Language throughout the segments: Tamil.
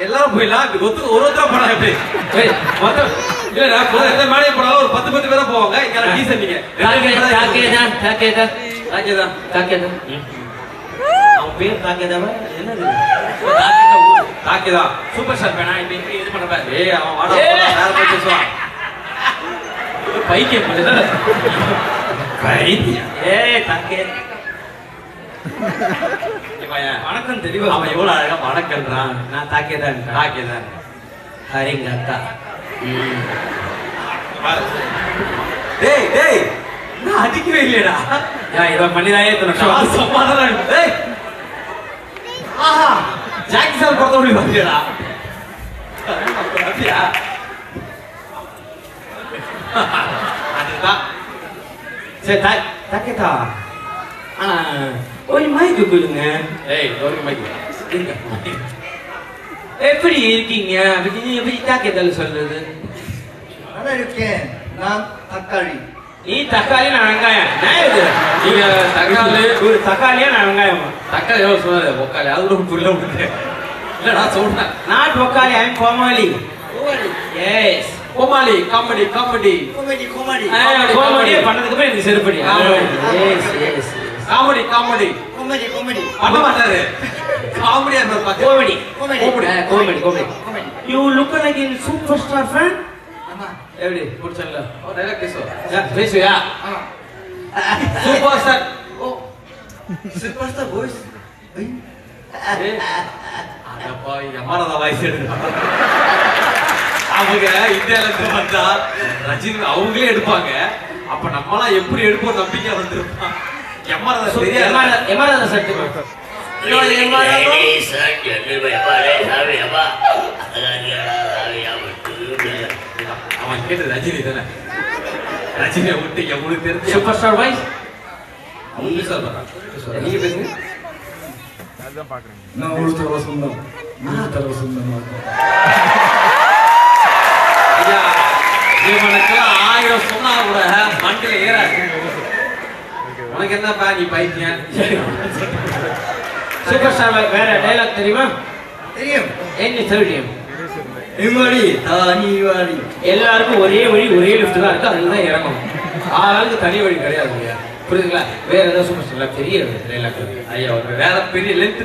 எல்லாரும் போயிடலாம். ஒருத்தரா போனா எப்படி இல்ல மேலே போனாலும் ஒரு 10 பேரா போவாங்க. அவன் பேர் தாக்கேதாவா என்னது தாக்கேதா சூப்பர் ஸ்டார் பேனா இப்ப இது பண்ண ஏய் அவன் வாடா வேற போய் பேசுவான். பைத்தியம் பைத்தியம் ஏய் தாக்கே வணக்கம் தெரியும். அவன் எவ்வளவு அழகா வணக்கம்ன்றான். நான் தாக்கேதான் தாக்கேதான் ஹரிங்க அக்கா. டேய் டேய் நான் அடிக்கவே இல்லையடா. இதை பண்ணிதாயே சமாதானம். டேய் ஆஹா ஜாக்கி சார் பொறுத்த முடியும் பாத்தியாடா. அப்படியா அதுதான் சரி தாக்கேதா. ஒரு மைக்கு கொடுங்க. ஏய் ஒரு மைக்கு எப்படி இருக்கீங்க எப்படி தாக்கேதால சொல்றது? நல்லா இருக்கேன். நான் தக்காளி. நீ தக்காளி நான் வெங்காயம். நீங்க தக்காளி ஒரு தக்காளியா நான் வெங்காயமா? தக்காளி எவ்வளவு சொன்னாரு ஒக்காளி அது கூட புரியல உங்களுக்கு. இல்ல நான் சொல்றேன் நாட் ஒக்காளி ஐ அம் கோமாளி. எஸ் கோமாளி காமெடி காமெடி கோமடி கோமடி கோமாளி பண்ணதுக்கு அப்புறம் எனக்கு செருப்படி. எஸ் எஸ் காமெடி காமெடி கோமடி கோமடி பண்ண மாட்டாரு. காமெடியா இருந்தா கோமெடி கோமடி கோமெடி கோமெடி. கோமடி. You look like in super star fan. ஆமா எப்படி புடிச்சல? ஓ டைலாக் பேசுவா. பேசுயா? ஆமா. Super star. ஓ சூப்பர் ஸ்டார் வாய்ஸ். அதப்பா யமரதா வாய்ஸ் எடுக்கா. அவங்க இந்தியால இருந்து வந்தா ரஜினி அவங்களே எடுப்பாங்க. அப்ப நம்மலாம் எப்படி எடுப்போம் நம்பிக்கை வந்துருப்பான். யமரதா சரியா எமரதா சட்டு. அவன் கேட்டு ரஜினி தானே. ரஜினியை விட்டு எவ்வளவு தெரிஞ்சு சூப்பர் ஸ்டார் வாய்ஸ். அவங்க சொல்றான். நீங்க பேசுங்க. நான் ஒரு தடவை சொன்னேன். நான் தடவை சொன்னேன். ஐயா இவனுக்கெல்லாம் 1000 சொன்னா கூட மண்டில ஏறாது. உனக்கு என்னப்பா நீ பைத்தியம்? சூப்பர் ஸ்டார் வேற டைலாக் தெரியுமா? தெரியும். என்ன தெரியும்? இவாடி தானி வாடி. எல்லாருக்கும் ஒரே வழி ஒரே லிஃப்ட் தான் இருக்கு. அதுல தான் இறங்கணும். ஆளுக்கு தனி வழி கிடையாது இல்லையா? புரியுதுங்களா? வேற ஏதாவது சூப்பர் ஸ்டார் பெரிய டைலாக் ஐயா ஒரு வேற பெரிய லென்த்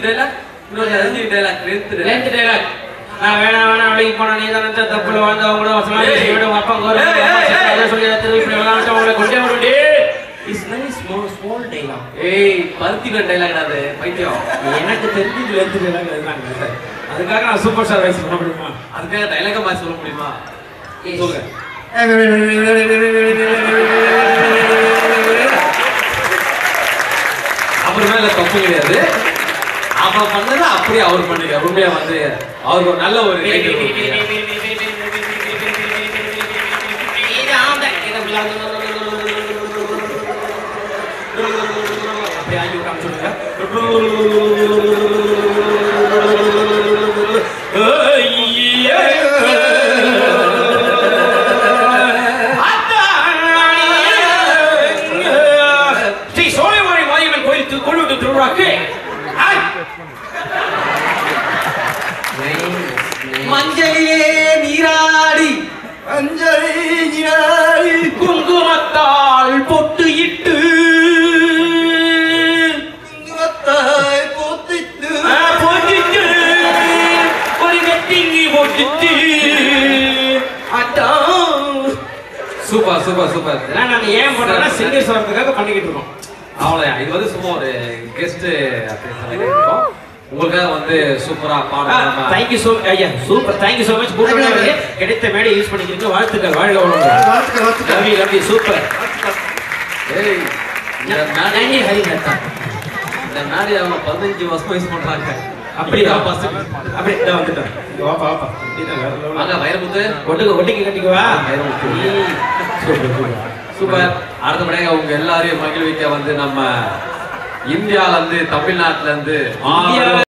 டைலாக் இன்னொரு ரஜினி டைலாக் லென்த் டைலாக். நான் வேணாம் வேலைக்கு போனா நீ தானே தப்புல வாழ்ந்தவங்க வசமா விட அப்பா கோர சொல்லி இப்படி விளையாட்டு கொண்டே வருண்டி. It's very small dialogue. ஏய் பருத்திகன் டைலாக் அது பைத்தியம். எனக்கு தெரிஞ்சு லென்த் டைலாக் அதுதாங்க. அதுக்காக நான் சூப்பர் ஸ்டார் வாய்ஸ் பண்ண முடியுமா? அதுக்காக டைலாக மாதிரி சொல்ல முடியுமா? சொல்லுங்க. அவர் மேல தப்பு கிடையாது. அவன் பண்ணது அப்படியே அவர் பண்ணுங்க. உண்மையா வந்து அவருக்கு ஒரு நல்ல ஒரு மஞ்சளிலே நீராடி குங்குமத்தால் பொட்டு இட்டு ஒரு வெட்டிங்கி போட்டுட்டு சூப்பர் சூப்பர் சூப்பர். நாங்க ஏன் பண்றோம்னா சிங்கர்ஸ் வரதுக்காக பண்ணிக்கிட்டு இருக்கோம். அவ்வளவுதான். இது வந்து சும்மா ஒரு கெஸ்ட் அப்படின்னு இருக்கோம். உங்களுக்காக வந்து சூப்பரா பாடலாம். தேங்க்யூ சோ ஐயா சூப்பர் தேங்க்யூ சோ மச். கிடைத்த மேடை யூஸ் பண்ணிக்கிறீங்க. வாழ்த்துக்கள். வாழ்க வளமுடன். Lovely super. ஏய் இந்த நன்றி ஹரிஹத்தா. இந்த மேடை அவங்க 15 வருஷமா யூஸ் பண்றாங்க. அப்படியே அப்படியே வந்துட்டேன். வாப்பா வாப்பா. வாங்க வைரமுத்து ஒட்டுக்கு கட்டிக்குவா. சூப்பர். அடுத்தபடியாக உங்க எல்லாரையும் மகிழ்விக்க வந்து நம்ம இந்தியால இருந்து தமிழ்நாட்டுல இருந்து